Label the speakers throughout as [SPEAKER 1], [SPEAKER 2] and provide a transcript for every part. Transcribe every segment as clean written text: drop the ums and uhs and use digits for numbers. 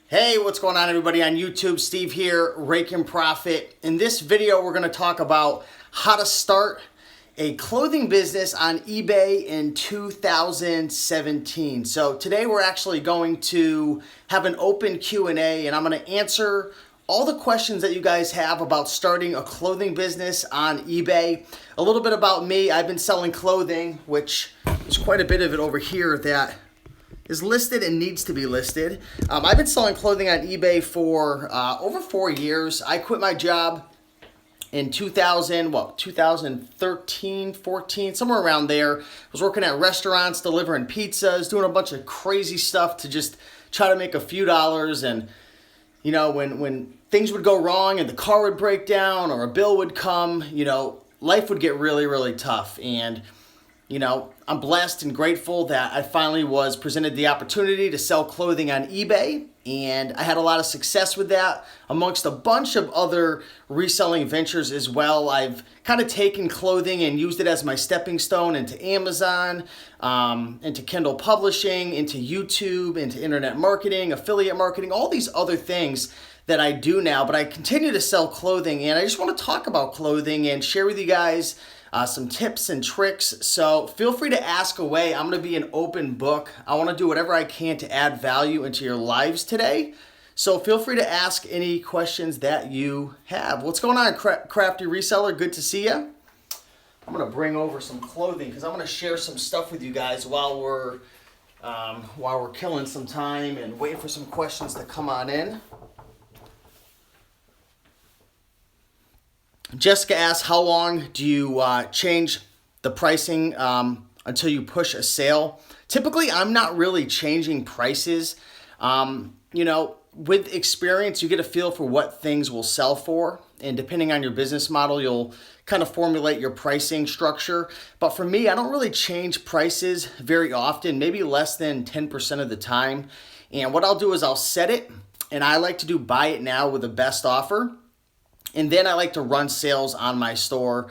[SPEAKER 1] Hey, what's going on everybody on YouTube? Steve here, Rake and Profit. In this video, we're going to talk about how to start a clothing business on eBay in 2017. So today we're actually going to have an open Q&A and I'm going to answer all the questions that you guys have about starting a clothing business on eBay. A little bit about me. I've been selling clothing, which there's quite a bit of it over here that is listed and needs to be listed. I've been selling clothing on eBay for over 4 years. I quit my job in 2013, 14, somewhere around there. I was working at restaurants, delivering pizzas, doing a bunch of crazy stuff to just try to make a few dollars. And you know, when things would go wrong and the car would break down or a bill would come, you know, life would get really, really tough. And you know, I'm blessed and grateful that I finally was presented the opportunity to sell clothing on eBay, and I had a lot of success with that amongst a bunch of other reselling ventures as well. I've kind of taken clothing and used it as my stepping stone into Amazon, into Kindle publishing, into YouTube, into internet marketing, affiliate marketing, all these other things that I do now, but I continue to sell clothing, and I just want to talk about clothing and share with you guys some tips and tricks. So feel free to ask away. I'm going to be an open book. I want to do whatever I can to add value into your lives today. So feel free to ask any questions that you have. What's going on, Crafty Reseller? Good to see you. I'm going to bring over some clothing because I'm going to share some stuff with you guys while we're killing some time and waiting for some questions to come on in. Jessica asks, how long do you change the pricing until you push a sale? Typically, I'm not really changing prices. You know, with experience, you get a feel for what things will sell for. And depending on your business model, you'll kind of formulate your pricing structure. But for me, I don't really change prices very often, maybe less than 10% of the time. And what I'll do is I'll set it, and I like to do buy it now with the best offer. And then I like to run sales on my store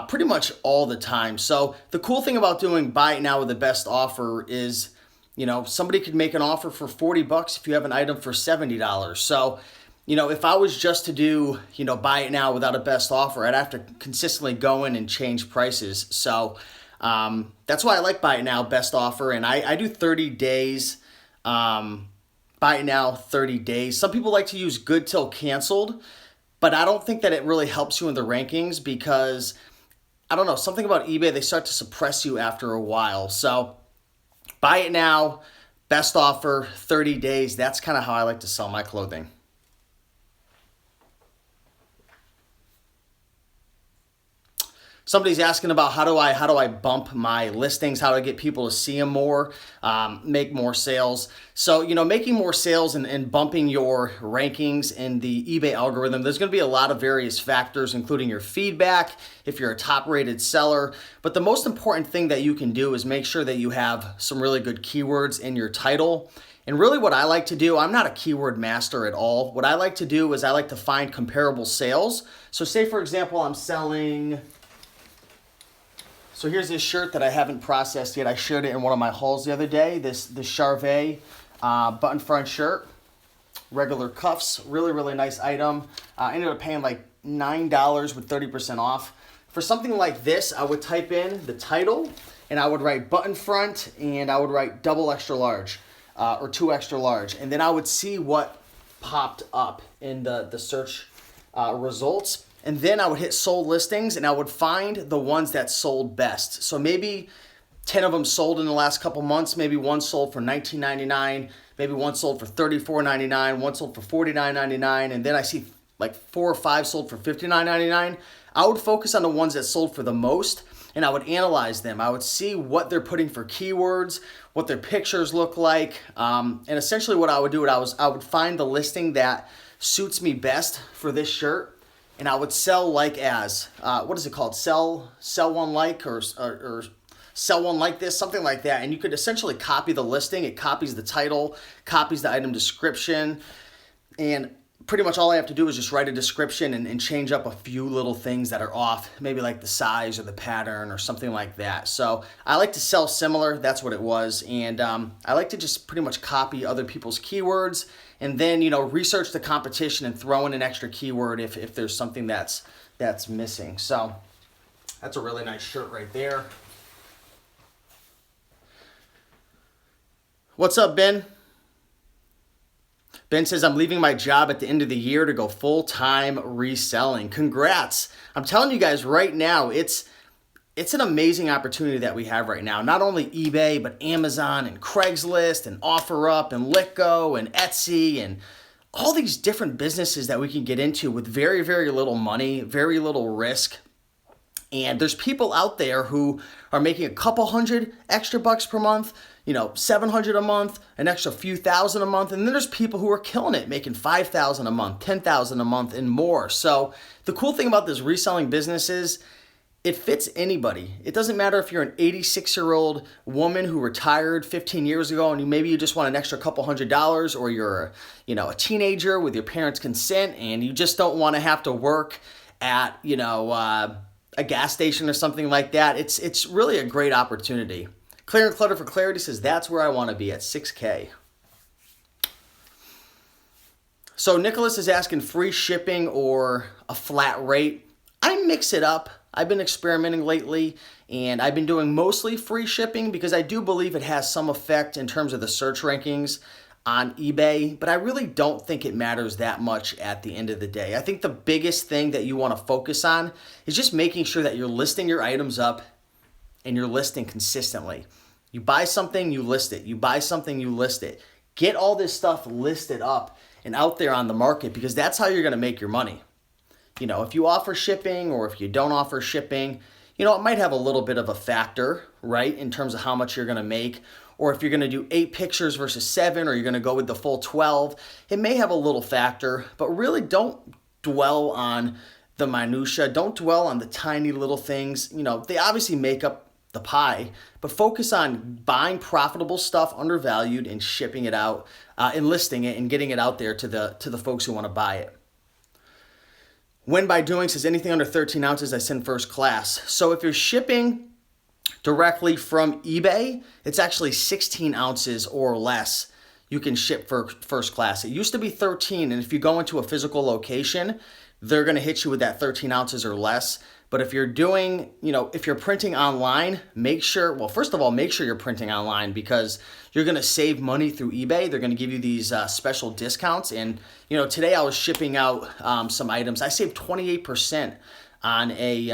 [SPEAKER 1] pretty much all the time. So the cool thing about doing buy it now with the best offer is, you know, somebody could make an offer for $40 if you have an item for $70. So, you know, if I was just to do, you know, buy it now without a best offer, I'd have to consistently go in and change prices. So that's why I like buy it now, best offer. And I do 30 days, buy it now, 30 days. Some people like to use good till canceled. But I don't think that it really helps you in the rankings because, I don't know, something about eBay, they start to suppress you after a while. So buy it now, best offer, 30 days. That's kind of how I like to sell my clothing. Somebody's asking about how do I bump my listings, how do I get people to see them more, make more sales. So, you know, making more sales and bumping your rankings in the eBay algorithm, there's going to be a lot of various factors, including your feedback, if you're a top rated seller. But the most important thing that you can do is make sure that you have some really good keywords in your title. And really what I like to do, I'm not a keyword master at all. What I like to do is I like to find comparable sales. So say, for example, I'm selling... So here's this shirt that I haven't processed yet. I showed it in one of my hauls the other day. This Charvet button front shirt, regular cuffs, really, really nice item. I ended up paying like $9 with 30% off. For something like this, I would type in the title and I would write button front and I would write double extra large or 2 extra large. And then I would see what popped up in the search results. And then I would hit sold listings and I would find the ones that sold best. So maybe 10 of them sold in the last couple months. Maybe one sold for $19.99. Maybe one sold for $34.99. One sold for $49.99. And then I see like 4 or 5 sold for $59.99. I would focus on the ones that sold for the most and I would analyze them. I would see what they're putting for keywords, what their pictures look like. And essentially what I would do, I would find the listing that suits me best for this shirt. And I would sell like as, what is it called? Sell one like or sell one like this, something like that. And you could essentially copy the listing. It copies the title, copies the item description. And pretty much all I have to do is just write a description and change up a few little things that are off, maybe like the size or the pattern or something like that. So I like to sell similar, that's what it was. And I like to just pretty much copy other people's keywords and then, research the competition and throw in an extra keyword if there's something that's missing. So that's a really nice shirt right there. What's up, Ben? Ben says, I'm leaving my job at the end of the year to go full-time reselling. Congrats. I'm telling you guys right now, it's an amazing opportunity that we have right now. Not only eBay, but Amazon and Craigslist and OfferUp and LitGo and Etsy and all these different businesses that we can get into with very, very little money, very little risk. And there's people out there who are making a couple hundred extra bucks per month, $700 a month, an extra few thousand a month. And then there's people who are killing it, making $5,000 a month, $10,000 a month and more. So the cool thing about this reselling business is it fits anybody. It doesn't matter if you're an 86-year-old woman who retired 15 years ago and maybe you just want an extra couple $100, or you're a teenager with your parents' consent and you just don't want to have to work at, a gas station or something like that. It's really a great opportunity. Clear and Clutter for Clarity says that's where I want to be at $6K. So Nicholas is asking free shipping or a flat rate. I mix it up. I've been experimenting lately and I've been doing mostly free shipping because I do believe it has some effect in terms of the search rankings on eBay, but I really don't think it matters that much at the end of the day. I think the biggest thing that you want to focus on is just making sure that you're listing your items up and you're listing consistently. You buy something, you list it. You buy something, you list it. Get all this stuff listed up and out there on the market because that's how you're going to make your money. If you offer shipping or if you don't offer shipping, it might have a little bit of a factor, right, in terms of how much you're going to make. Or if you're going to do 8 pictures versus 7, or you're going to go with the full 12, it may have a little factor, but really don't dwell on the minutia. Don't dwell on the tiny little things. They obviously make up the pie, but focus on buying profitable stuff undervalued and shipping it out and listing it and getting it out there to the folks who want to buy it. When by doing says anything under 13 ounces, I send first class. So if you're shipping directly from eBay, it's actually 16 ounces or less you can ship for first class. It used to be 13, and if you go into a physical location, they're going to hit you with that 13 ounces or less. But if you're doing, if you're printing online, first of all, make sure you're printing online because you're going to save money through eBay. They're going to give you these special discounts. And, today I was shipping out some items. I saved 28% on a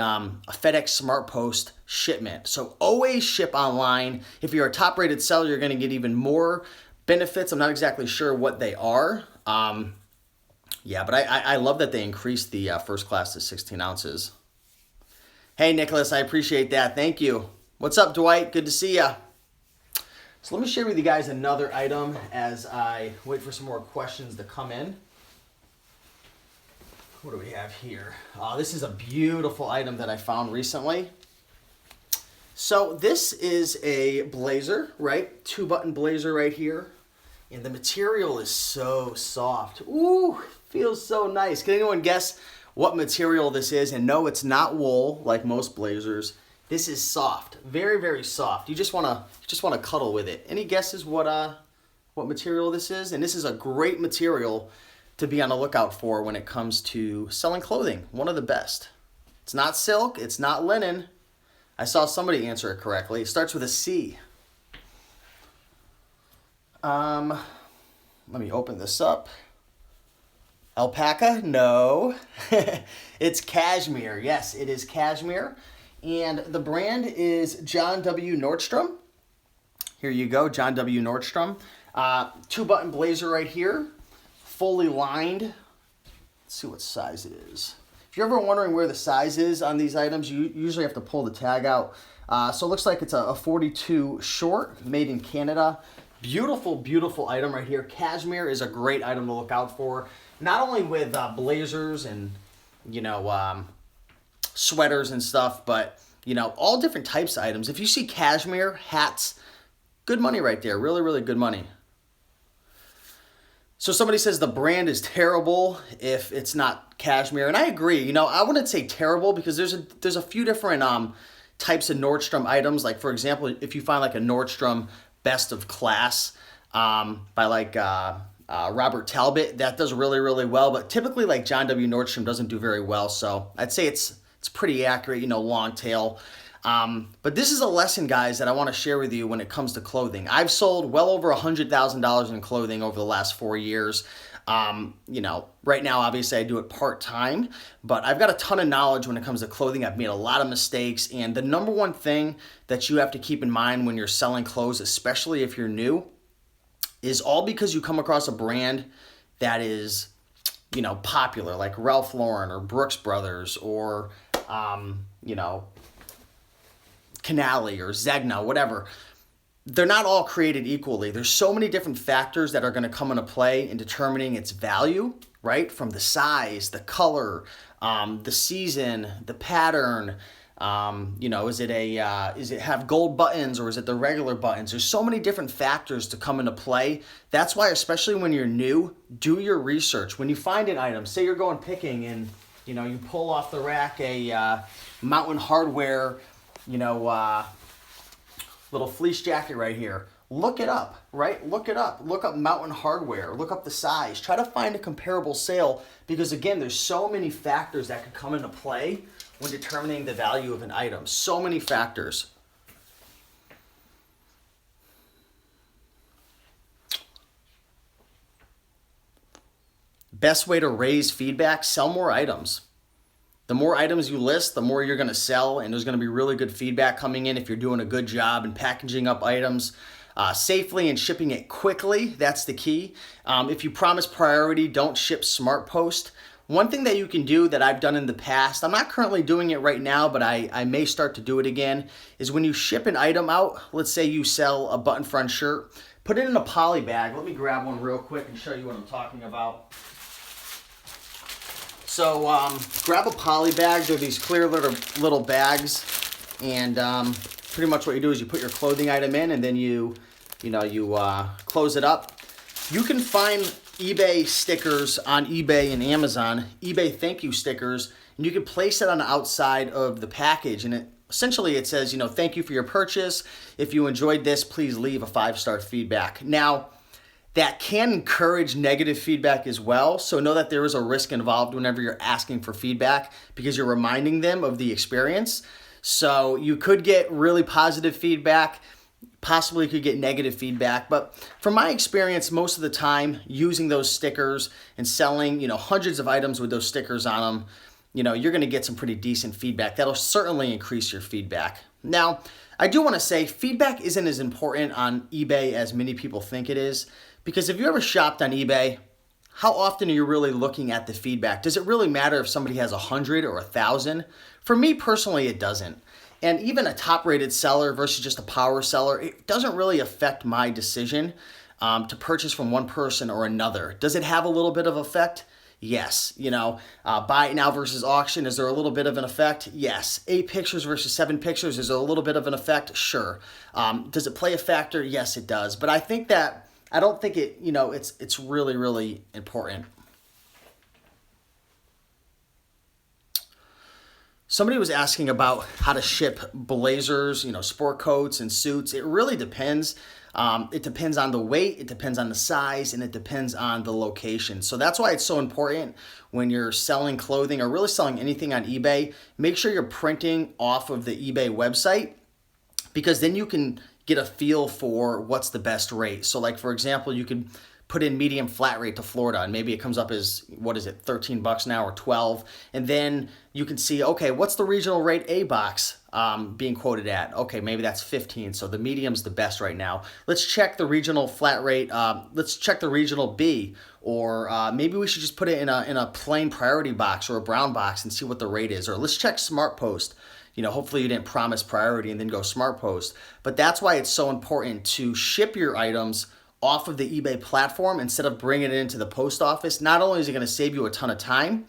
[SPEAKER 1] FedEx Smart Post shipment. So always ship online. If you're a top-rated seller, you're going to get even more benefits. I'm not exactly sure what they are. But I love that they increased the first class to 16 ounces. Hey, Nicholas, I appreciate that. Thank you. What's up, Dwight? Good to see ya. So let me share with you guys another item as I wait for some more questions to come in. What do we have here? This is a beautiful item that I found recently. So this is a blazer, right? 2-button blazer right here. And the material is so soft. Ooh, feels so nice. Can anyone guess what material this is? And no, it's not wool like most blazers. This is soft, very, very soft. You just wanna cuddle with it. Any guesses what material this is? And this is a great material to be on the lookout for when it comes to selling clothing. One of the best. It's not silk, it's not linen. I saw somebody answer it correctly. It starts with a C. Let me open this up. Alpaca? No. It's cashmere. Yes, it is cashmere. And the brand is John W. Nordstrom. Here you go, John W. Nordstrom. 2-button blazer right here. Fully lined. Let's see what size it is. If you're ever wondering where the size is on these items, you usually have to pull the tag out. So it looks like it's a 42 short, made in Canada. Beautiful, beautiful item right here. Cashmere is a great item to look out for. Not only with blazers and, sweaters and stuff, but, all different types of items. If you see cashmere, hats, good money right there. Really, really good money. So somebody says the brand is terrible if it's not cashmere, and I agree. You know, I wouldn't say terrible because there's a few different types of Nordstrom items. Like for example, if you find like a Nordstrom Best of Class by like Robert Talbot, that does really well. But typically, like John W. Nordstrom doesn't do very well. So I'd say it's pretty accurate. You know, long tail. But this is a lesson, guys, that I want to share with you when it comes to clothing. I've sold well over $100,000 in clothing over the last 4 years. You know, right now, obviously, I do it part-time, but I've got a ton of knowledge when it comes to clothing. I've made a lot of mistakes, and the number one thing that you have to keep in mind when you're selling clothes, especially if you're new, is all because you come across a brand that is, you know, popular, like Ralph Lauren or Brooks Brothers or, you know, Canali or Zegna, whatever. They're not all created equally. There's so many different factors that are going to come into play in determining its value, right? From the size, the color, the season, the pattern. You know, is it have gold buttons or is it the regular buttons? There's so many different factors to come into play. That's why, especially when you're new, do your research. When you find an item, say you're going picking and, you know, you pull off the rack a Mountain Hardwear, you know, little fleece jacket right here. Look it up, right? Look it up. Look up Mountain Hardwear. Look up the size. Try to find a comparable sale because, again, there's so many factors that could come into play when determining the value of an item. So many factors. Best way to raise feedback, sell more items. The more items you list, the more you're going to sell, and there's going to be really good feedback coming in if you're doing a good job in packaging up items safely and shipping it quickly. That's the key. If you promise priority, don't ship Smart Post. One thing that you can do that I've done in the past, I'm not currently doing it right now, but I may start to do it again, is when you ship an item out, let's say you sell a button front shirt, put it in a poly bag. Let me grab one real quick and show you what I'm talking about. So grab a poly bag. They're these clear little bags, and pretty much what you do is you put your clothing item in, and then you close it up. You can find eBay stickers on eBay and Amazon, eBay thank you stickers, and you can place it on the outside of the package, and essentially it says, you know, thank you for your purchase. If you enjoyed this, please leave a 5-star feedback. Now, that can encourage negative feedback as well. So know that there is a risk involved whenever you're asking for feedback because you're reminding them of the experience. So you could get really positive feedback, possibly could get negative feedback. But from my experience, most of the time using those stickers and selling, you know, hundreds of items with those stickers on them, you know, you're going to get some pretty decent feedback. That'll certainly increase your feedback. Now, I do want to say feedback isn't as important on eBay as many people think it is. Because if you ever shopped on eBay, how often are you really looking at the feedback? Does it really matter if somebody has 100 or 1,000? For me personally, it doesn't. And even a top-rated seller versus just a power seller, it doesn't really affect my decision to purchase from one person or another. Does it have a little bit of effect? Yes. You know, buy it now versus auction, is there a little bit of an effect? Yes. 8 pictures versus 7 pictures, is there a little bit of an effect? Sure. Does it play a factor? Yes, it does. But I don't think it, you know, it's really important. Somebody was asking about how to ship blazers, you know, sport coats and suits. It really depends. It depends on the weight, it depends on the size, and it depends on the location. So that's why it's so important when you're selling clothing or really selling anything on eBay, make sure you're printing off of the eBay website because then you can get a feel for what's the best rate. So like, for example, you could put in medium flat rate to Florida and maybe it comes up as, what is it, $13 now or 12. And then you can see, okay, what's the regional rate A box being quoted at? Okay, maybe that's 15. So the medium's the best right now. Let's check the regional flat rate. Let's check the regional B, or maybe we should just put it in a plain priority box or a brown box and see what the rate is. Or let's check Smart Post. You know, hopefully you didn't promise priority and then go Smart Post. But that's why it's so important to ship your items off of the eBay platform instead of bringing it into the post office. Not only is it going to save you a ton of time,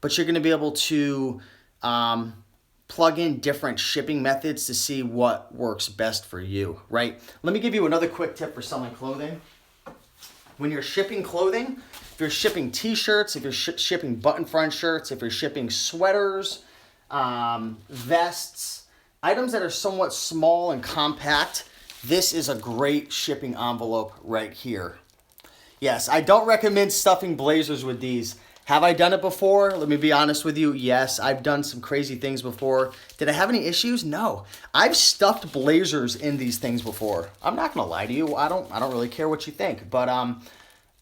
[SPEAKER 1] but you're going to be able to plug in different shipping methods to see what works best for you, right? Let me give you another quick tip for selling clothing. when you're shipping clothing, if you're shipping t-shirts, if you're shipping button front shirts, if you're shipping sweaters, vests, items that are somewhat small and compact, this is a great shipping envelope right here. Yes, I don't recommend stuffing blazers with these. Have I done it before? Let me be honest with you. Yes, I've done some crazy things before. Did I have any issues? No. I've stuffed blazers in these things before. I'm not gonna lie to you. I don't really care what you think, but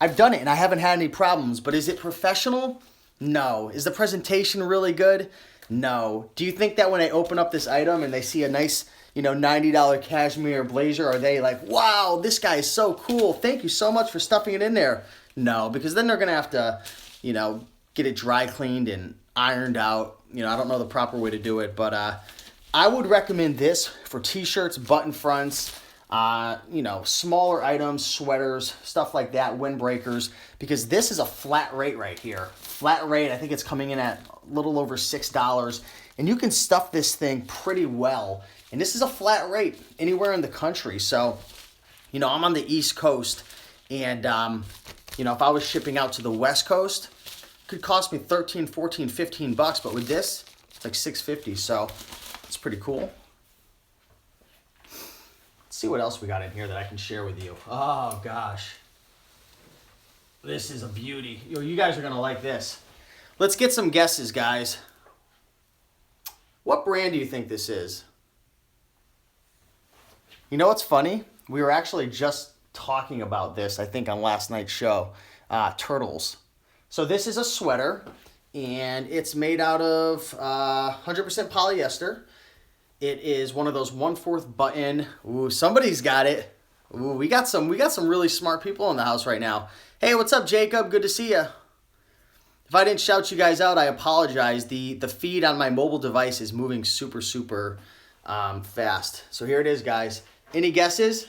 [SPEAKER 1] I've done it and I haven't had any problems. But is it professional? No. Is the presentation really good? No. Do you think that when I open up this item and they see a nice, $90 cashmere blazer, are they like, wow, this guy is so cool. Thank you so much for stuffing it in there? No, because then they're gonna have to get it dry cleaned and ironed out. I don't know the proper way to do it, but I would recommend this for t-shirts, button fronts, smaller items, sweaters, stuff like that, windbreakers, because this is a flat rate right here. Flat rate, I think it's coming in at a little over $6, and you can stuff this thing pretty well. And this is a flat rate anywhere in the country. So, I'm on the East Coast, and if I was shipping out to the West Coast, it could cost me $13, $14, $15, but with this, it's like $6.50, so it's pretty cool. Let's see what else we got in here that I can share with you. Oh, gosh. This is a beauty. You guys are going to like this. Let's get some guesses, guys. What brand do you think this is? You know what's funny? We were actually just talking about this, I think, on last night's show. Turtles. So this is a sweater, and it's made out of 100% polyester. It is one of those 1/4 button. Ooh, somebody's got it. Ooh, we got some really smart people in the house right now. Hey, what's up, Jacob? Good to see you. If I didn't shout you guys out, I apologize. The feed on my mobile device is moving super fast. So here it is, guys. Any guesses?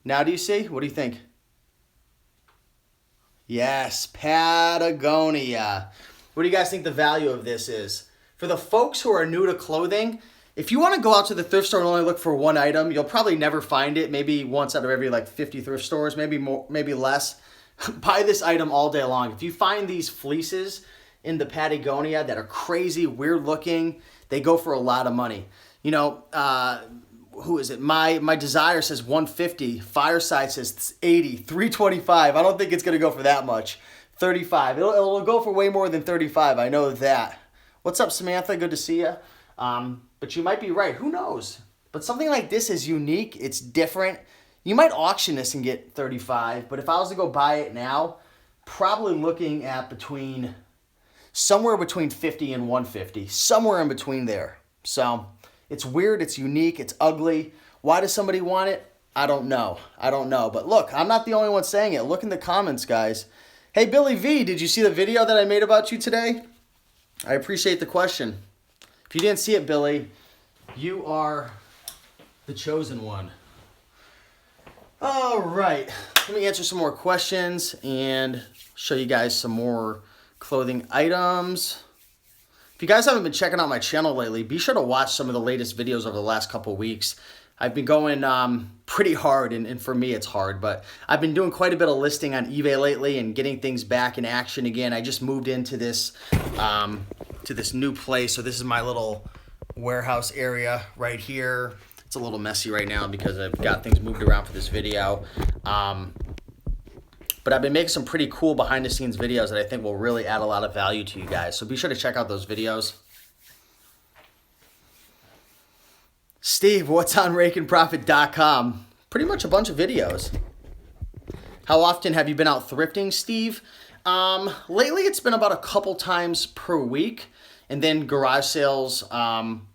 [SPEAKER 1] Now do you see? What do you think? Yes, Patagonia. What do you guys think the value of this is? For the folks who are new to clothing, if you want to go out to the thrift store and only look for one item, you'll probably never find it. Maybe once out of every 50 thrift stores, maybe more, maybe less. Buy this item all day long. If you find these fleeces in the Patagonia that are crazy, weird looking, they go for a lot of money. Who is it? My Desire says 150. Fireside says 80. 325. I don't think it's gonna go for that much. 35. It'll go for way more than 35. I know that. What's up, Samantha? Good to see you. But you might be right. Who knows? But something like this is unique. It's different. You might auction this and get 35. But if I was to go buy it now, probably looking at somewhere between 50 and 150. Somewhere in between there. So it's weird, it's unique, it's ugly. Why does somebody want it? I don't know. But look, I'm not the only one saying it. Look in the comments, guys. Hey, Billy V, did you see the video that I made about you today? I appreciate the question. If you didn't see it, Billy, you are the chosen one. All right, let me answer some more questions and show you guys some more clothing items. If you guys haven't been checking out my channel lately, be sure to watch some of the latest videos over the last couple weeks. I've been going pretty hard, and for me it's hard, but I've been doing quite a bit of listing on eBay lately and getting things back in action again. I just moved into this new place, so this is my little warehouse area right here. It's a little messy right now because I've got things moved around for this video. But I've been making some pretty cool behind the scenes videos that I think will really add a lot of value to you guys. So be sure to check out those videos. Steve, what's on rakeandprofit.com? Pretty much a bunch of videos. How often have you been out thrifting, Steve? Lately it's been about a couple times per week. And then garage sales on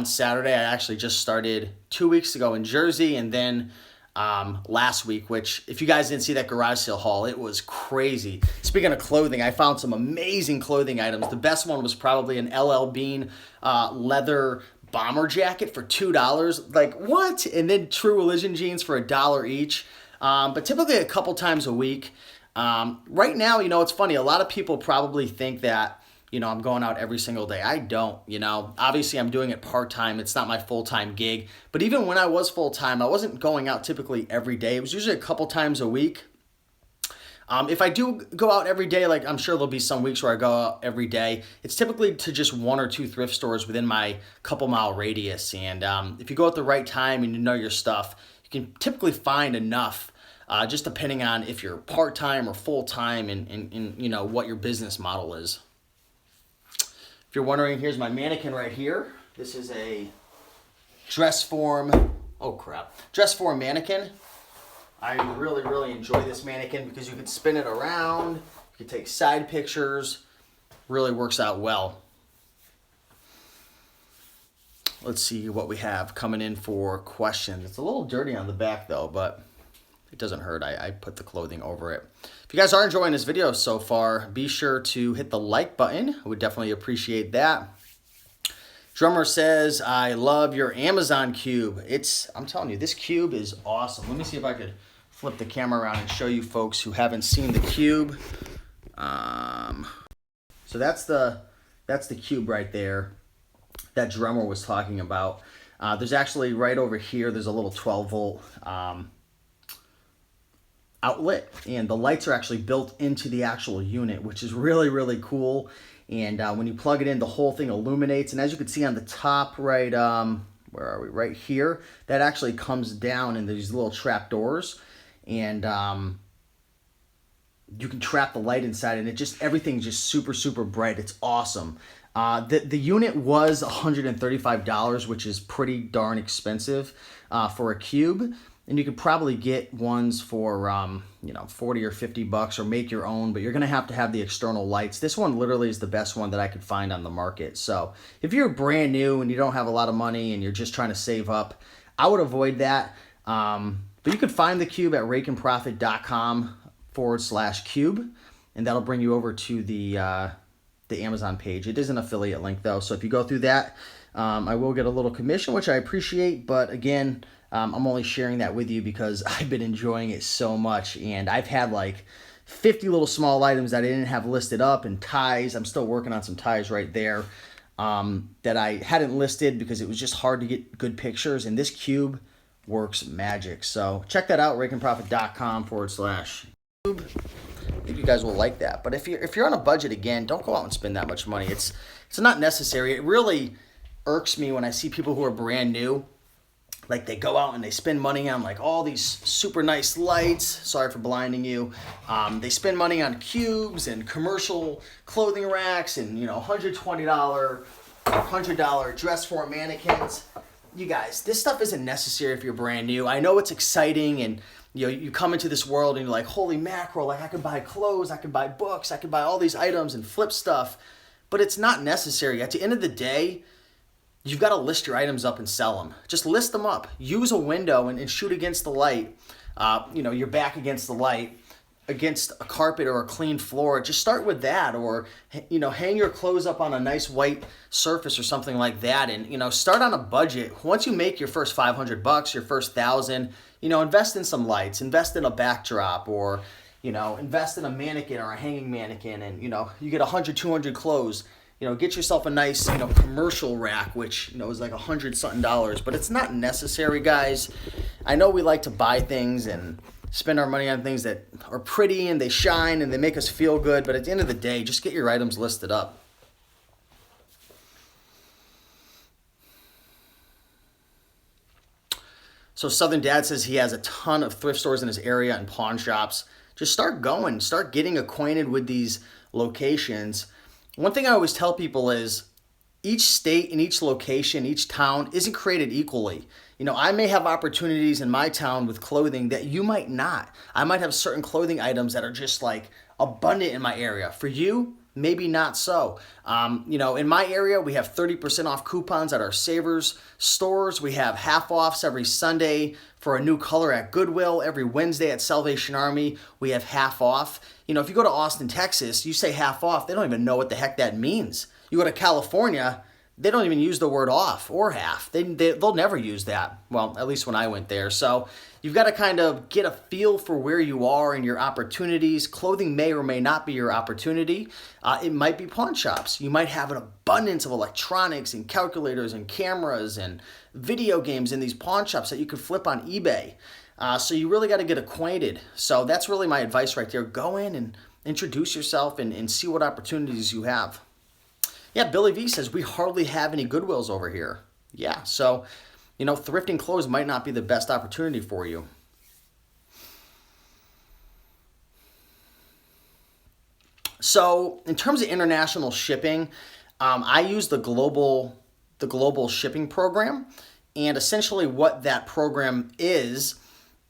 [SPEAKER 1] Saturday. I actually just started 2 weeks ago in Jersey, and then last week, which if you guys didn't see that garage sale haul, it was crazy. Speaking of clothing, I found some amazing clothing items. The best one was probably an LL Bean leather bomber jacket for $2. Like, what? And then True Religion jeans for $1 each. But typically a couple times a week. Right now, it's funny. A lot of people probably think that, I'm going out every single day. I don't, obviously I'm doing it part-time. It's not my full-time gig. But even when I was full-time, I wasn't going out typically every day. It was usually a couple times a week. If I do go out every day, like I'm sure there'll be some weeks where I go out every day, it's typically to just 1 or 2 thrift stores within my couple mile radius. And if you go at the right time and you know your stuff, you can typically find enough, just depending on if you're part-time or full-time and what your business model is. If you're wondering, here's my mannequin right here. This is a dress form mannequin. I really, really enjoy this mannequin because you can spin it around, you can take side pictures, really works out well. Let's see what we have coming in for questions. It's a little dirty on the back though, but it doesn't hurt. I put the clothing over it. If you guys are enjoying this video so far, be sure to hit the like button. I would definitely appreciate that. Drummer says, I love your Amazon cube. I'm telling you, this cube is awesome. Let me see if I could flip the camera around and show you folks who haven't seen the cube. So that's the cube right there that Drummer was talking about. There's actually right over here, there's a little 12 volt outlet, and the lights are actually built into the actual unit, which is really, really cool. And when you plug it in, the whole thing illuminates. And as you can see on the top right, where are we? Right here, that actually comes down in these little trap doors. And you can trap the light inside, and everything's just super, super bright. It's awesome. The unit was $135, which is pretty darn expensive for a cube. And you could probably get ones for, $40 or $50 or make your own, but you're going to have the external lights. This one literally is the best one that I could find on the market. So if you're brand new and you don't have a lot of money and you're just trying to save up, I would avoid that. But you could find the cube at rakeandprofit.com/cube, and that'll bring you over to the Amazon page. It is an affiliate link though, so if you go through that, I will get a little commission, which I appreciate. But again, I'm only sharing that with you because I've been enjoying it so much, and I've had like 50 little small items that I didn't have listed up, and ties. I'm still working on some ties right there that I hadn't listed because it was just hard to get good pictures, and this cube works magic. So check that out, rakeandprofit.com/cube. I think you guys will like that. But if you're on a budget, again, don't go out and spend that much money. It's not necessary. It really irks me when I see people who are brand new, like they go out and they spend money on like all these super nice lights. Sorry for blinding you. They spend money on cubes and commercial clothing racks and $120, $100 dress form mannequins. You guys, this stuff isn't necessary if you're brand new. I know it's exciting, and you come into this world and you're like, holy mackerel, like I could buy clothes, I could buy books, I could buy all these items and flip stuff, but it's not necessary. At the end of the day, you've got to list your items up and sell them. Just list them up. Use a window and shoot against the light. Your back against the light, against a carpet or a clean floor. Just start with that, or hang your clothes up on a nice white surface or something like that, and start on a budget. Once you make your first $500, your first $1,000, invest in some lights, invest in a backdrop, or invest in a mannequin or a hanging mannequin, and you get 100, 200 clothes. Get yourself a nice, commercial rack, which, is like $100-something, but it's not necessary, guys. I know we like to buy things and spend our money on things that are pretty and they shine and they make us feel good, but at the end of the day, just get your items listed up. So Southern Dad says he has a ton of thrift stores in his area and pawn shops. Just start going, start getting acquainted with these locations. One thing I always tell people is each state and each location, each town isn't created equally. I may have opportunities in my town with clothing that you might not. I might have certain clothing items that are just like abundant in my area. For you, maybe not so. In my area, we have 30% off coupons at our Savers stores. We have half offs every Sunday for a new color at Goodwill. Every Wednesday at Salvation Army, we have half off. If you go to Austin, Texas, you say half off, they don't even know what the heck that means. You go to California, they don't even use the word off or half. They'll never use that. Well, at least when I went there. So you've got to kind of get a feel for where you are and your opportunities. Clothing may or may not be your opportunity. It might be pawn shops. You might have an abundance of electronics and calculators and cameras and video games in these pawn shops that you could flip on eBay. So you really got to get acquainted. So that's really my advice right there. Go in and introduce yourself and see what opportunities you have. Yeah, Billy V says, we hardly have any Goodwills over here. Yeah, so, thrifting clothes might not be the best opportunity for you. So, in terms of international shipping, I use the global shipping program. And essentially what that program is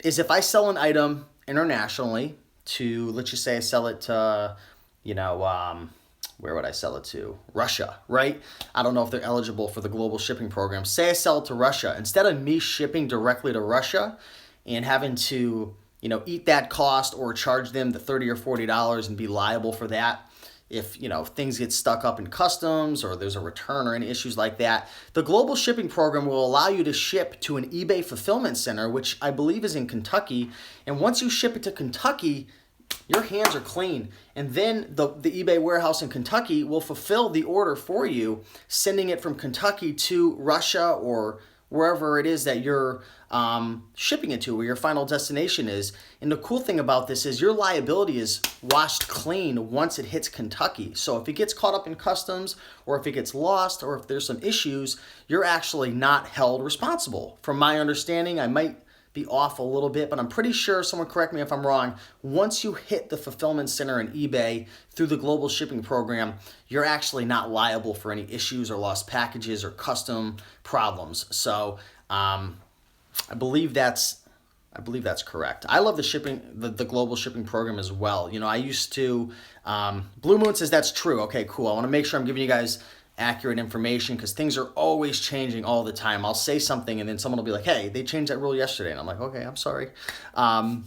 [SPEAKER 1] if I sell an item internationally to, let's just say I sell it to, where would I sell it to? Russia, right? I don't know if they're eligible for the global shipping program. Say I sell it to Russia. Instead of me shipping directly to Russia and having to, eat that cost or charge them the $30 or $40 and be liable for that, if, things get stuck up in customs or there's a return or any issues like that, the global shipping program will allow you to ship to an eBay fulfillment center, which I believe is in Kentucky. And once you ship it to Kentucky, your hands are clean. And then the eBay warehouse in Kentucky will fulfill the order for you, sending it from Kentucky to Russia or wherever it is that you're shipping it to, where your final destination is. And the cool thing about this is your liability is washed clean once it hits Kentucky. So if it gets caught up in customs or if it gets lost or if there's some issues, you're actually not held responsible. From my understanding, I might be off a little bit, but I'm pretty sure, someone correct me if I'm wrong, once you hit the fulfillment center in eBay through the global shipping program, you're actually not liable for any issues or lost packages or custom problems. So I believe that's correct. I love the global shipping program as well. I used to, Blue Moon says that's true. Okay, cool. I want to make sure I'm giving you guys accurate information because things are always changing all the time. I'll say something and then someone will be like, hey, they changed that rule yesterday. And I'm like, okay, I'm sorry. But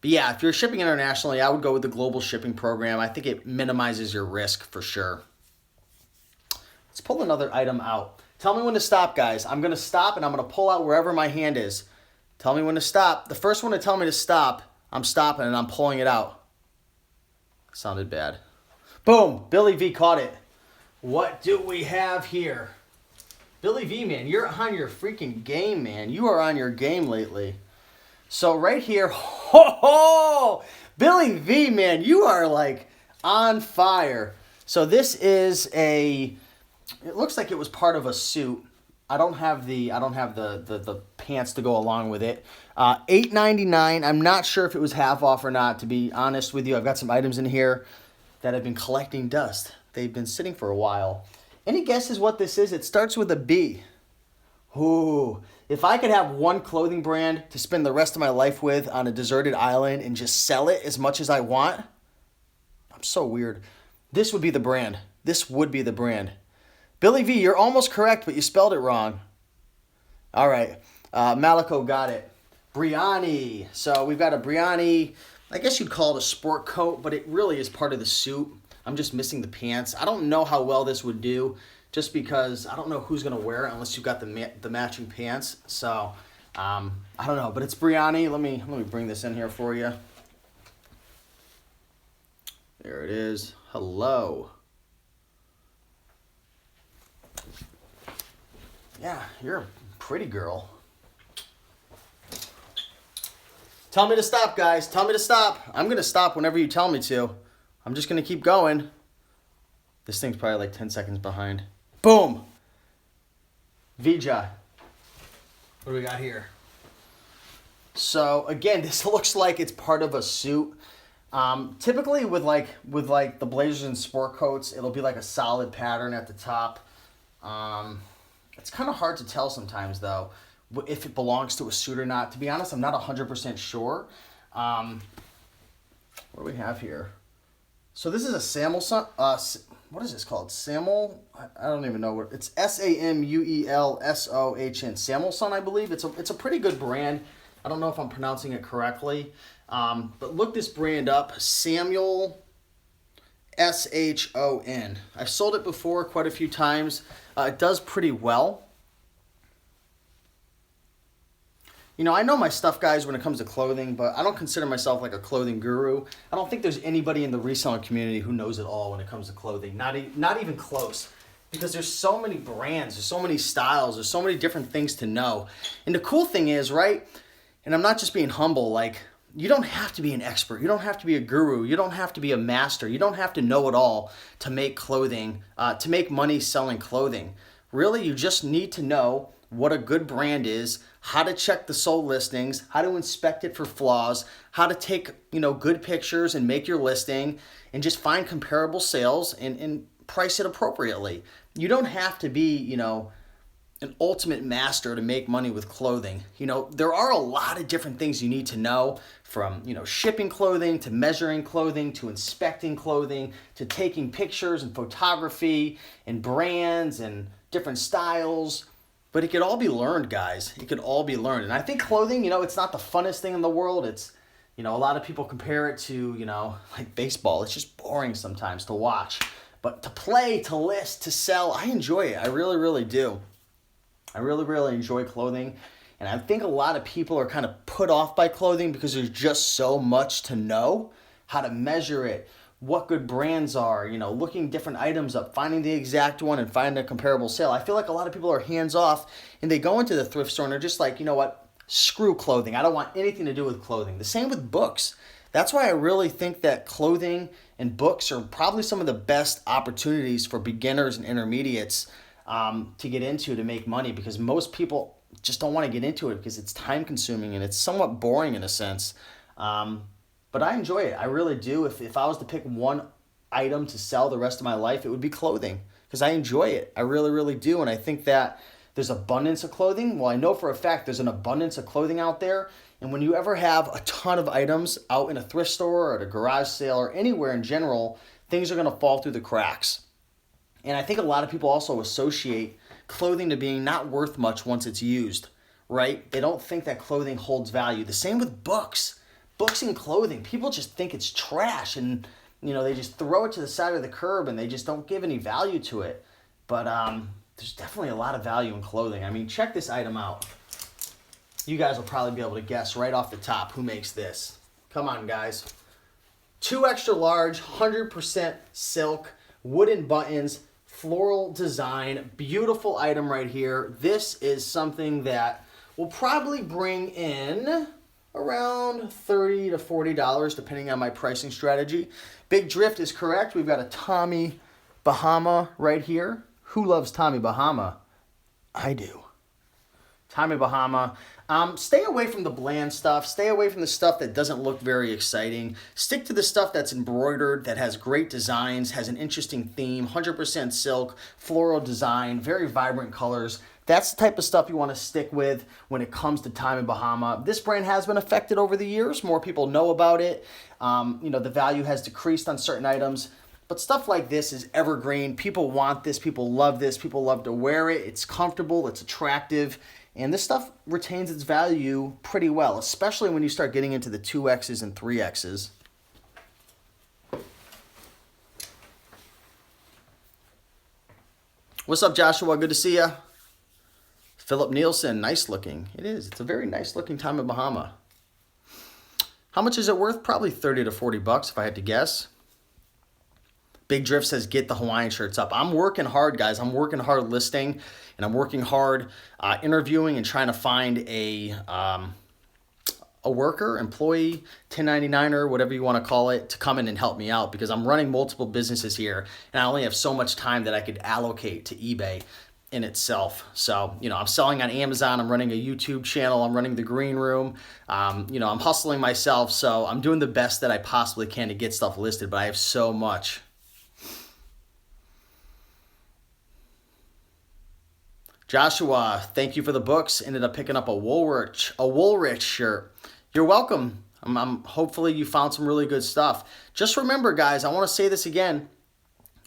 [SPEAKER 1] yeah, if you're shipping internationally, I would go with the global shipping program. I think it minimizes your risk for sure. Let's pull another item out. Tell me when to stop, guys. I'm going to stop and I'm going to pull out wherever my hand is. Tell me when to stop. The first one to tell me to stop, I'm stopping and I'm pulling it out. Sounded bad. Boom, Billy V caught it. What do we have here? Billy V, man, you're on your freaking game, man. You are on your game lately. So right here, Billy V, man, you are like on fire. So this is it looks like it was part of a suit. I don't have the pants to go along with it. $8.99. I'm not sure if it was half off or not, to be honest with you. I've got some items in here that have been collecting dust. They've been sitting for a while. Any guesses what this is? It starts with a B. Ooh, if I could have one clothing brand to spend the rest of my life with on a deserted island and just sell it as much as I want, I'm so weird. This would be the brand. This would be the brand. Billy V, you're almost correct, but you spelled it wrong. All right, Malico got it. Briani. So we've got a Briani, I guess you'd call it a sport coat, but it really is part of the suit. I'm just missing the pants. I don't know how well this would do just because I don't know who's going to wear it unless you've got the matching pants. So, I don't know, but it's Briani. Let me bring this in here for you. There it is. Hello. Yeah, you're a pretty girl. Tell me to stop, guys. Tell me to stop. I'm going to stop whenever you tell me to. I'm just going to keep going. This thing's probably like 10 seconds behind. Boom! Vija. What do we got here? So, again, this looks like it's part of a suit. Typically with the blazers and sport coats, it'll be like a solid pattern at the top. It's kind of hard to tell sometimes, though, if it belongs to a suit or not. To be honest, I'm not 100% sure. What do we have here? So this is a Samuelson. What is this called? Samuel? I don't even know what it's. Samuelson. Samuelson, I believe. It's a pretty good brand. I don't know if I'm pronouncing it correctly. But look this brand up. Samuel SHON. I've sold it before quite a few times. It does pretty well. You know, I know my stuff, guys, when it comes to clothing, but I don't consider myself like a clothing guru. I don't think there's anybody in the reselling community who knows it all when it comes to clothing. Not even close. Because there's so many brands, there's so many styles, there's so many different things to know. And the cool thing is, right, and I'm not just being humble, like, you don't have to be an expert. You don't have to be a guru. You don't have to be a master. You don't have to know it all to make clothing, to make money selling clothing. Really, you just need to know what a good brand is, how to check the sold listings, how to inspect it for flaws, how to take, good pictures and make your listing, and just find comparable sales and price it appropriately. You don't have to be, an ultimate master to make money with clothing. There are a lot of different things you need to know, from, shipping clothing to measuring clothing to inspecting clothing to taking pictures and photography and brands and different styles. But it could all be learned, guys. It could all be learned. And I think clothing, it's not the funnest thing in the world. It's, a lot of people compare it to, like baseball. It's just boring sometimes to watch. But to play, to list, to sell, I enjoy it. I really, really do. I really, really enjoy clothing. And I think a lot of people are kind of put off by clothing because there's just so much to know, how to measure it, what good brands are, looking different items up, finding the exact one and finding a comparable sale. I feel like a lot of people are hands off and they go into the thrift store and they're just like, you know what, screw clothing. I don't want anything to do with clothing. The same with books. That's why I really think that clothing and books are probably some of the best opportunities for beginners and intermediates to get into to make money, because most people just don't want to get into it because it's time consuming and it's somewhat boring in a sense. But I enjoy it. I really do. If I was to pick one item to sell the rest of my life, it would be clothing, because I enjoy it. I really, really do. And I think that there's abundance of clothing. Well, I know for a fact there's an abundance of clothing out there. And when you ever have a ton of items out in a thrift store or at a garage sale or anywhere in general, things are going to fall through the cracks. And I think a lot of people also associate clothing to being not worth much once it's used, right? They don't think that clothing holds value. The same with books. Books and clothing. People just think it's trash and, they just throw it to the side of the curb and they just don't give any value to it. But there's definitely a lot of value in clothing. I mean, check this item out. You guys will probably be able to guess right off the top who makes this. Come on, guys. 2 extra large, 100% silk, wooden buttons, floral design, beautiful item right here. This is something that will probably bring in around $30 to $40 depending on my pricing strategy. Big Drift is correct. We've got a Tommy Bahama right here. Who loves Tommy Bahama? I do. Tommy Bahama. Stay away from the bland stuff. Stay away from the stuff that doesn't look very exciting. Stick to the stuff that's embroidered, that has great designs, has an interesting theme, 100% silk, floral design, very vibrant colors. That's the type of stuff you want to stick with when it comes to Tommy Bahama. This brand has been affected over the years. More people know about it. The value has decreased on certain items. But stuff like this is evergreen. People want this. People love this. People love to wear it. It's comfortable. It's attractive. And this stuff retains its value pretty well, especially when you start getting into the 2Xs and 3Xs. What's up, Joshua? Good to see you. Philip Nielsen, nice looking. It is. It's a very nice looking Tommy Bahama. How much is it worth? Probably 30 to 40 bucks if I had to guess. Big Drift says, get the Hawaiian shirts up. I'm working hard, guys. I'm working hard listing, and I'm working hard interviewing and trying to find a worker, employee, 1099er, whatever you want to call it, to come in and help me out, because I'm running multiple businesses here, and I only have so much time that I could allocate to eBay in itself. So, I'm selling on Amazon. I'm running a YouTube channel. I'm running the green room. I'm hustling myself. So I'm doing the best that I possibly can to get stuff listed, but I have so much. Joshua, thank you for the books. Ended up picking up a Woolrich shirt. You're welcome. Hopefully you found some really good stuff. Just remember, guys, I want to say this again.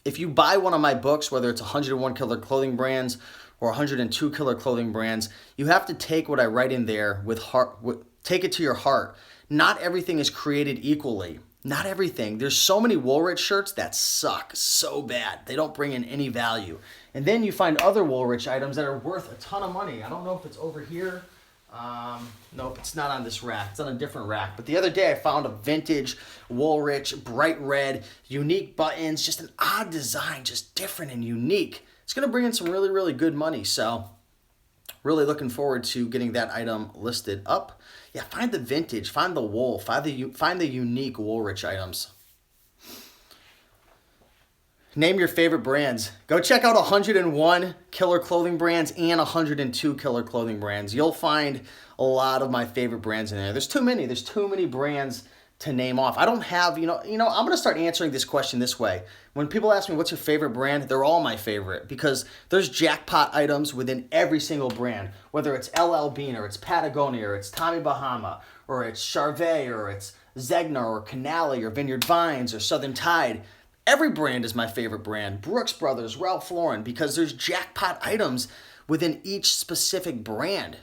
[SPEAKER 1] If you buy one of my books, whether it's 101 Killer Clothing Brands or 102 Killer Clothing Brands, you have to take what I write in there with heart. Take it to your heart. Not everything is created equally. Not everything. There's so many Woolrich shirts that suck so bad. They don't bring in any value. And then you find other Woolrich items that are worth a ton of money. I don't know if it's over here. Nope, it's not on this rack. It's on a different rack. But the other day I found a vintage Woolrich, bright red, unique buttons, just an odd design, just different and unique. It's going to bring in some really, really good money. So really looking forward to getting that item listed up. Yeah, find the vintage, find the wool, find the unique Woolrich items. Name your favorite brands. Go check out 101 killer clothing brands and 102 killer clothing brands. You'll find a lot of my favorite brands in there. There's too many. There's too many brands to name off. I don't have, I'm going to start answering this question this way. When people ask me what's your favorite brand, they're all my favorite because there's jackpot items within every single brand, whether it's LL Bean or it's Patagonia or it's Tommy Bahama or it's Charvet or it's Zegna or Canali or Vineyard Vines or Southern Tide. Every brand is my favorite brand. Brooks Brothers, Ralph Lauren, because there's jackpot items within each specific brand.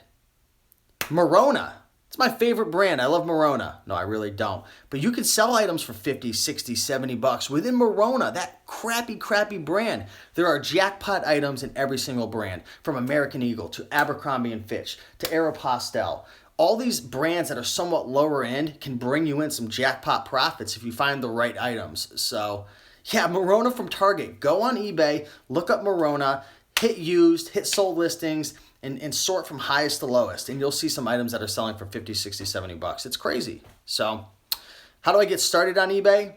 [SPEAKER 1] Morona. It's my favorite brand. I love Morona. No, I really don't. But you can sell items for 50, 60, 70 bucks within Morona, that crappy brand. There are jackpot items in every single brand, from American Eagle to Abercrombie & Fitch to Aeropostale. All these brands that are somewhat lower end can bring you in some jackpot profits if you find the right items. So, yeah, Morona from Target. Go on eBay, look up Morona, hit used, hit sold listings, and sort from highest to lowest. And you'll see some items that are selling for 50, 60, 70 bucks. It's crazy. So how do I get started on eBay?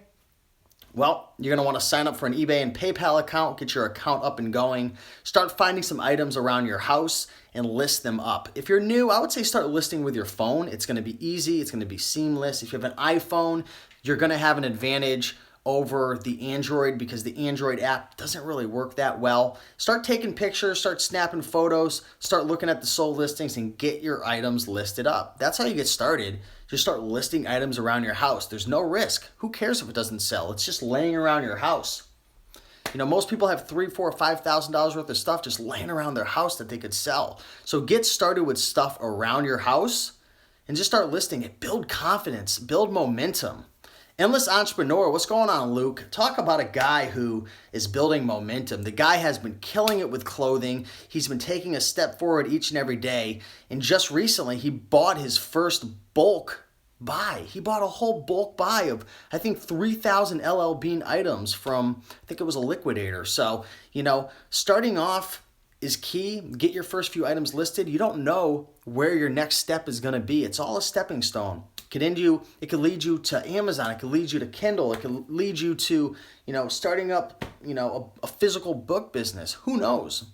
[SPEAKER 1] Well, you're going to want to sign up for an eBay and PayPal account, get your account up and going, start finding some items around your house and list them up. If you're new, I would say start listing with your phone. It's going to be easy. It's going to be seamless. If you have an iPhone, you're going to have an advantage over the Android because the Android app doesn't really work that well. Start taking pictures, start snapping photos, start looking at the sold listings and get your items listed up. That's how you get started. Just start listing items around your house. There's no risk. Who cares if it doesn't sell? It's just laying around your house. Most people have $3,000, $4,000, $5,000 worth of stuff just laying around their house that they could sell. So get started with stuff around your house and just start listing it. Build confidence, build momentum. Endless Entrepreneur, what's going on, Luke? Talk about a guy who is building momentum. The guy has been killing it with clothing. He's been taking a step forward each and every day. And just recently, he bought his first bulk buy. He bought a whole bulk buy of, I think, 3,000 LL Bean items from, I think it was a liquidator. So, starting off is key. Get your first few items listed. You don't know where your next step is going to be. It's all a stepping stone. It could lead you to Amazon. It could lead you to Kindle. It could lead you to, starting up, a physical book business. Who knows?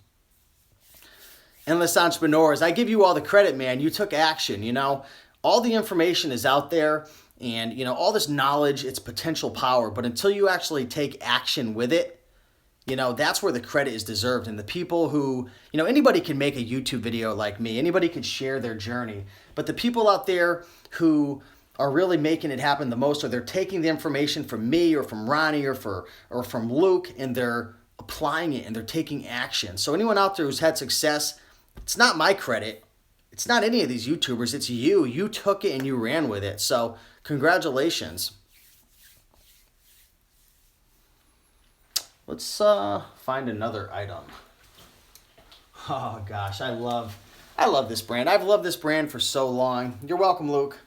[SPEAKER 1] Endless Entrepreneurs, I give you all the credit, man. You took action, All the information is out there and, all this knowledge, it's potential power. But until you actually take action with it, that's where the credit is deserved. And the people who, anybody can make a YouTube video like me. Anybody can share their journey. But the people out there who are really making it happen the most, or they're taking the information from me or from Ronnie or from Luke, and they're applying it and they're taking action. So anyone out there who's had success, it's not my credit. It's not any of these YouTubers. It's you. You took it and you ran with it. So congratulations. Let's find another item. Oh gosh, I love this brand. I've loved this brand for so long. You're welcome, Luke.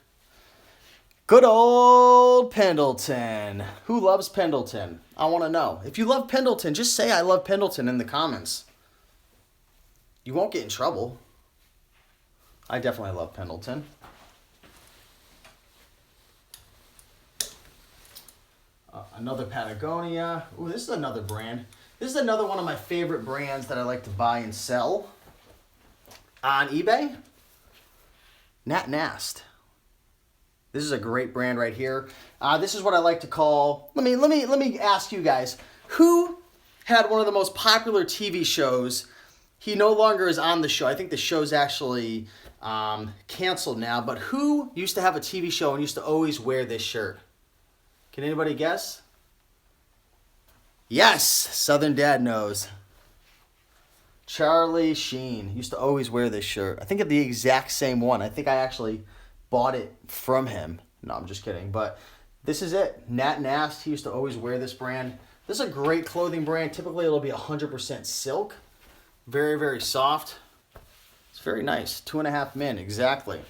[SPEAKER 1] Good old Pendleton. Who loves Pendleton? I want to know. If you love Pendleton, just say I love Pendleton in the comments. You won't get in trouble. I definitely love Pendleton. Another Patagonia. Ooh, this is another brand. This is another one of my favorite brands that I like to buy and sell on eBay. Nat Nast. This is a great brand right here. This is what I like to call. Let me ask you guys, who had one of the most popular TV shows? He no longer is on the show. I think the show's actually canceled now. But who used to have a TV show and used to always wear this shirt? Can anybody guess? Yes, Southern Dad knows. Charlie Sheen used to always wear this shirt. I think of the exact same one. I think I actually bought it from him. No, I'm just kidding. But This is it. Nat Nast, he used to always wear this brand. This is a great clothing brand. Typically it'll be 100% silk. Very, very soft. It's very nice. 2.5 min, exactly.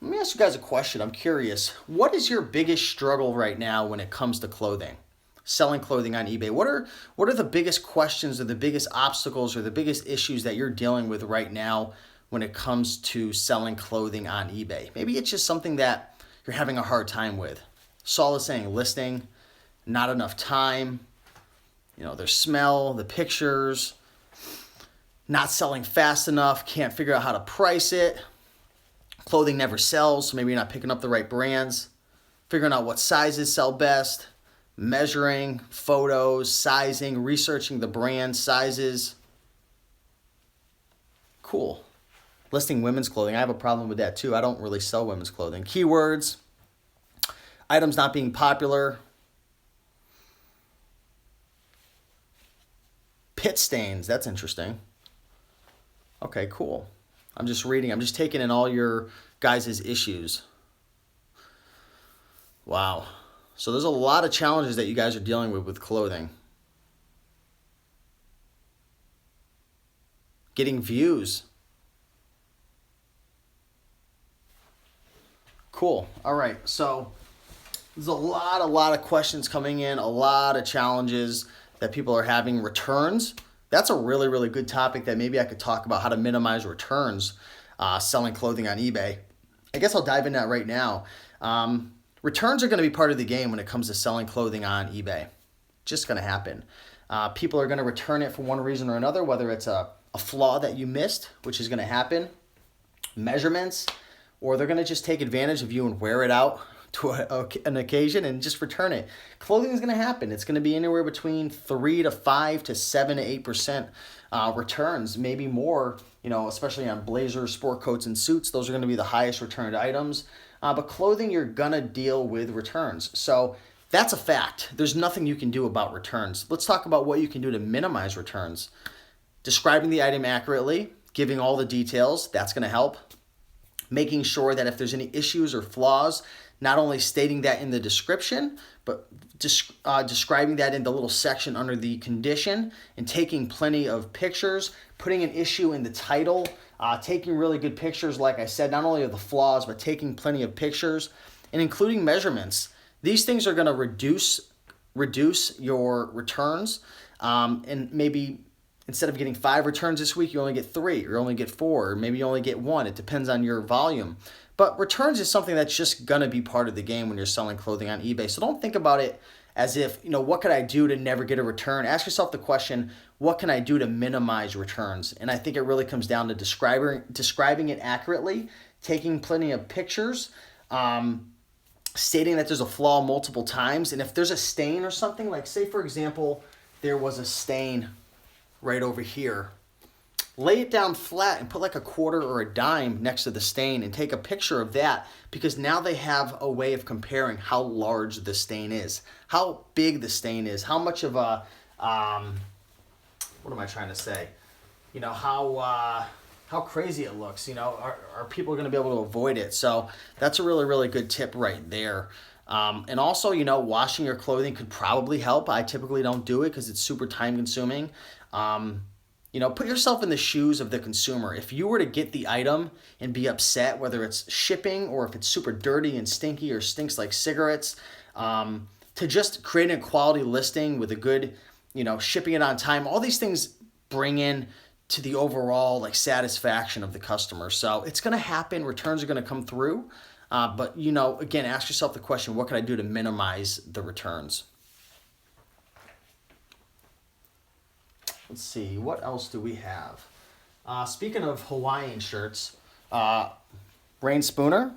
[SPEAKER 1] Let me ask you guys a question. I'm curious. What is your biggest struggle right now when it comes to clothing? Selling clothing on eBay. What are the biggest questions or the biggest obstacles or the biggest issues that you're dealing with right now when it comes to selling clothing on eBay? Maybe it's just something that you're having a hard time with. Saul is saying listing, not enough time, their smell, the pictures, not selling fast enough, can't figure out how to price it. Clothing never sells, so maybe you're not picking up the right brands. Figuring out what sizes sell best, measuring, photos, sizing, researching the brand, sizes. Cool. Listing women's clothing, I have a problem with that too. I don't really sell women's clothing. Keywords, items not being popular. Pit stains, that's interesting. Okay, cool. I'm just reading. I'm just taking in all your guys' issues. Wow. So there's a lot of challenges that you guys are dealing with clothing. Getting views. Cool. All right. So there's a lot of questions coming in, a lot of challenges that people are having. Returns. That's a really, really good topic that maybe I could talk about, how to minimize returns selling clothing on eBay. I guess I'll dive into that right now. Returns are going to be part of the game when it comes to selling clothing on eBay. Just going to happen. People are going to return it for one reason or another, whether it's a flaw that you missed, which is going to happen, measurements, or they're going to just take advantage of you and wear it out to an occasion and just return it. Clothing is going to happen. It's going to be anywhere between 3 to 5 to 7 to 8% returns, maybe more, especially on blazers, sport coats, and suits. Those are going to be the highest returned items. But clothing, you're going to deal with returns. So that's a fact. There's nothing you can do about returns. Let's talk about what you can do to minimize returns. Describing the item accurately, giving all the details, that's going to help. Making sure that if there's any issues or flaws, not only stating that in the description, but describing that in the little section under the condition, and taking plenty of pictures, putting an issue in the title, taking really good pictures, like I said, not only of the flaws, but taking plenty of pictures, and including measurements. These things are going to reduce your returns, and maybe instead of getting 5 returns this week, you only get 3, or only get 4, or maybe you only get 1. It depends on your volume. But returns is something that's just going to be part of the game when you're selling clothing on eBay. So don't think about it as if, what could I do to never get a return? Ask yourself the question, what can I do to minimize returns? And I think it really comes down to describing it accurately, taking plenty of pictures, stating that there's a flaw multiple times. And if there's a stain or something, like say, for example, there was a stain right over here, lay it down flat and put like a quarter or a dime next to the stain and take a picture of that, because now they have a way of comparing how large the stain is, how big the stain is, how much of a, what am I trying to say? How crazy it looks, are people going to be able to avoid it? So that's a really, really good tip right there. And also, washing your clothing could probably help. I typically don't do it because it's super time consuming. Put yourself in the shoes of the consumer. If you were to get the item and be upset, whether it's shipping or if it's super dirty and stinky or stinks like cigarettes, to just create a quality listing with a good, shipping it on time, all these things bring in to the overall satisfaction of the customer. So it's going to happen. Returns are going to come through. But, again, ask yourself the question, what can I do to minimize the returns? Let's see, what else do we have? Speaking of Hawaiian shirts, Rain Spooner.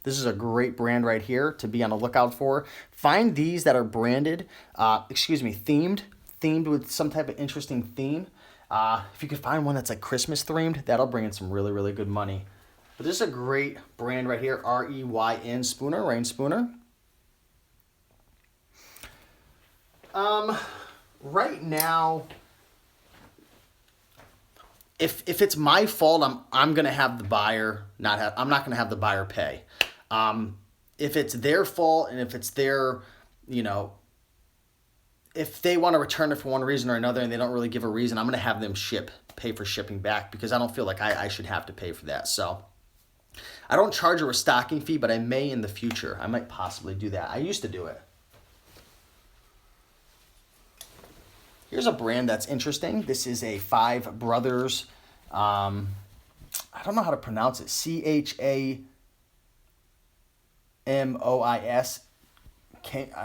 [SPEAKER 1] This is a great brand right here to be on the lookout for. Find these that are branded, themed with some type of interesting theme. If you could find one that's Christmas themed, that'll bring in some really, really good money. But this is a great brand right here, REYN Spooner, Rain Spooner. Right now, if it's my fault, I'm gonna have the buyer I'm not gonna have the buyer pay. If it's their fault and if it's their, you know, if they want to return it for one reason or another and they don't really give a reason, I'm gonna have them pay for shipping back, because I don't feel like I should have to pay for that. So I don't charge a restocking fee, but I may in the future. I might possibly do that. I used to do it. Here's a brand that's interesting. This is a Five Brothers. I don't know how to pronounce it. Chamois. I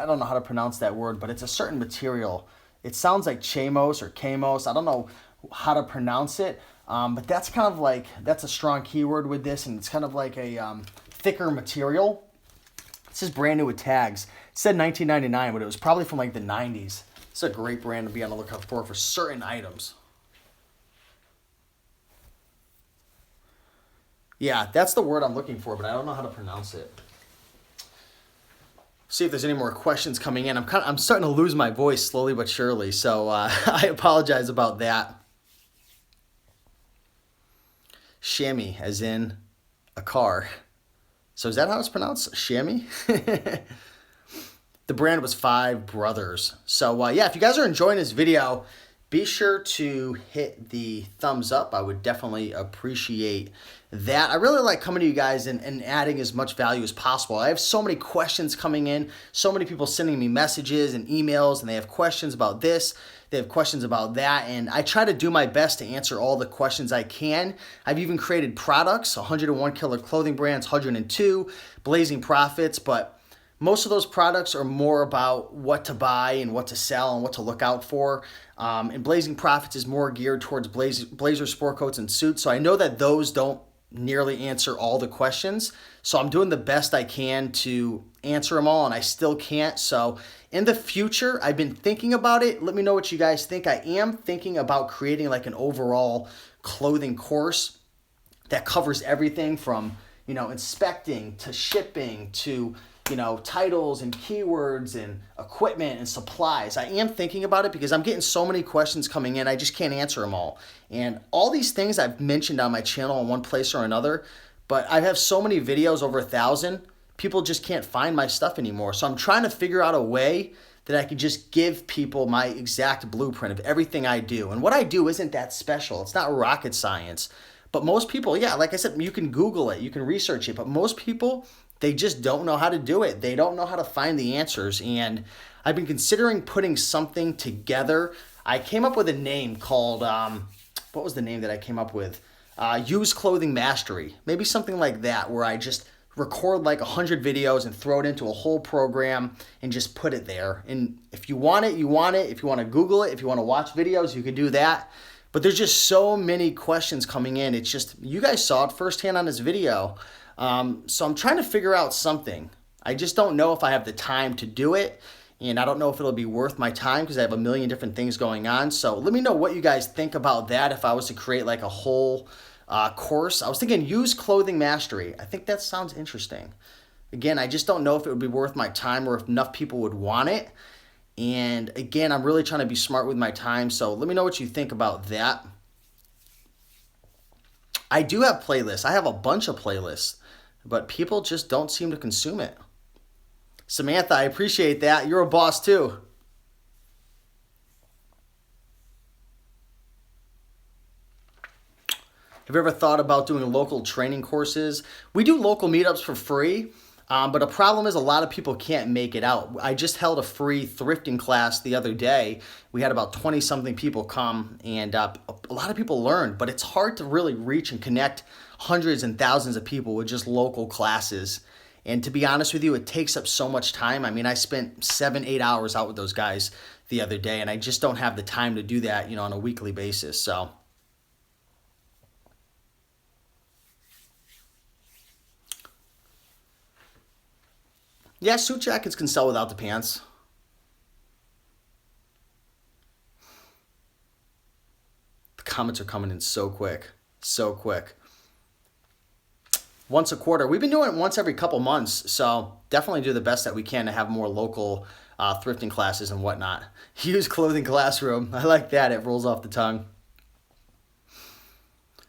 [SPEAKER 1] don't know how to pronounce that word, but it's a certain material. It sounds like Chamos or Camos. I don't know how to pronounce it, but that's kind of like, that's a strong keyword with this, and it's kind of like a thicker material. This is brand new with tags. It said $19.99, but it was probably from like the 90s. It's a great brand to be on the lookout for certain items. Yeah, that's the word I'm looking for, but I don't know how to pronounce it. See if there's any more questions coming in. I'm starting to lose my voice slowly but surely, so I apologize about that. Chamois, as in a car. So is that how it's pronounced? Chamois? The brand was Five Brothers. So yeah, if you guys are enjoying this video, be sure to hit the thumbs up. I would definitely appreciate that. I really like coming to you guys and adding as much value as possible. I have so many questions coming in, so many people sending me messages and emails, and they have questions about this, they have questions about that, and I try to do my best to answer all the questions I can. I've even created products, 101 Killer Clothing Brands, 102, Blazing Profits, but most of those products are more about what to buy and what to sell and what to look out for. And Blazing Profits is more geared towards blazer sport coats and suits. So I know that those don't nearly answer all the questions. So I'm doing the best I can to answer them all, and I still can't. So in the future, I've been thinking about it. Let me know what you guys think. I am thinking about creating like an overall clothing course that covers everything from, you know, inspecting to shipping to, you know, titles and keywords and equipment and supplies. I am thinking about it because I'm getting so many questions coming in. I just can't answer them all. And all these things I've mentioned on my channel in one place or another, but I have so many videos, over 1,000. People just can't find my stuff anymore. So I'm trying to figure out a way that I can just give people my exact blueprint of everything I do. And what I do isn't that special. It's not rocket science. But most people, yeah, like I said, you can Google it, you can research it, but most people, they just don't know how to do it. They don't know how to find the answers. And I've been considering putting something together. I came up with a name called, what was the name that I came up with? Used Clothing Mastery. Maybe something like that, where I just record like 100 videos and throw it into a whole program and just put it there. And if you want it, you want it. If you want to Google it, if you want to watch videos, you can do that. But there's just so many questions coming in. It's just, you guys saw it firsthand on this video. So I'm trying to figure out something. I just don't know if I have the time to do it, and I don't know if it'll be worth my time because I have a million different things going on. So let me know what you guys think about that if I was to create like a whole course. I was thinking Used Clothing Mastery. I think that sounds interesting. Again, I just don't know if it would be worth my time or if enough people would want it. And again, I'm really trying to be smart with my time. So let me know what you think about that. I do have playlists. I have a bunch of playlists, but people just don't seem to consume it. Samantha, I appreciate that. You're a boss too. Have you ever thought about doing local training courses? We do local meetups for free, but the problem is a lot of people can't make it out. I just held a free thrifting class the other day. We had about 20-something people come, and a lot of people learned, but it's hard to really reach and connect hundreds and thousands of people with just local classes. And to be honest with you, it takes up so much time. I mean, I spent 7-8 hours out with those guys the other day, and I just don't have the time to do that, you know, on a weekly basis. So yeah, suit jackets can sell without the pants. The comments are coming in so quick, so quick. Once a quarter. We've been doing it once every couple months, so definitely do the best that we can to have more local thrifting classes and whatnot. Used Clothing Classroom. I like that. It rolls off the tongue.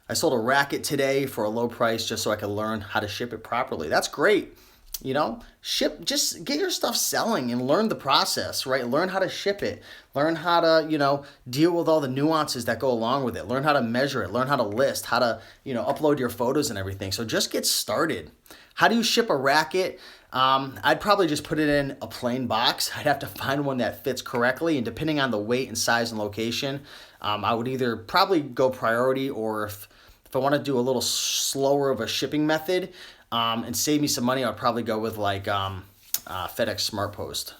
[SPEAKER 1] I sold a racket today for a low price just so I could learn how to ship it properly. That's great. You know, just get your stuff selling and learn the process, right? Learn how to ship it. Learn how to, deal with all the nuances that go along with it. Learn how to measure it. Learn how to list, how to, upload your photos and everything. So just get started. How do you ship a racket? I'd probably just put it in a plain box. I'd have to find one that fits correctly. And depending on the weight and size and location, I would either probably go priority, or if I want to do a little slower of a shipping method, and save me some money, I'd probably go with like FedEx Smart Post.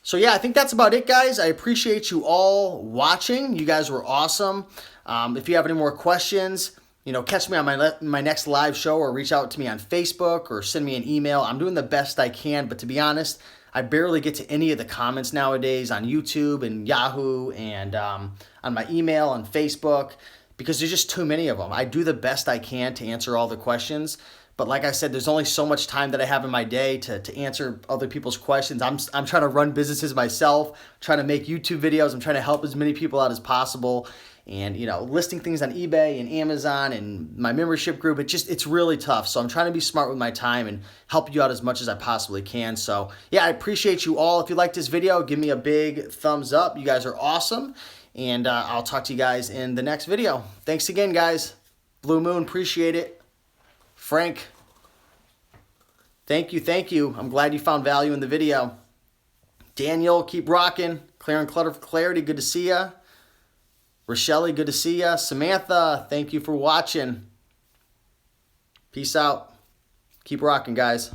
[SPEAKER 1] So yeah, I think that's about it, guys. I appreciate you all watching. You guys were awesome. If you have any more questions, catch me on my next live show, or reach out to me on Facebook, or send me an email. I'm doing the best I can, but to be honest, I barely get to any of the comments nowadays on YouTube and Yahoo, and on my email on Facebook, because there's just too many of them. I do the best I can to answer all the questions, but like I said, there's only so much time that I have in my day to answer other people's questions. I'm trying to run businesses myself, trying to make YouTube videos. I'm trying to help as many people out as possible, and listing things on eBay and Amazon and my membership group. It's really tough. So I'm trying to be smart with my time and help you out as much as I possibly can. So yeah, I appreciate you all. If you like this video, give me a big thumbs up. You guys are awesome. And I'll talk to you guys in the next video. Thanks again, guys. Blue Moon, appreciate it. Frank, thank you. I'm glad you found value in the video. Daniel, keep rocking. Clear and Clutter for Clarity, good to see ya. Rochelle, good to see ya. Samantha, thank you for watching. Peace out. Keep rocking, guys.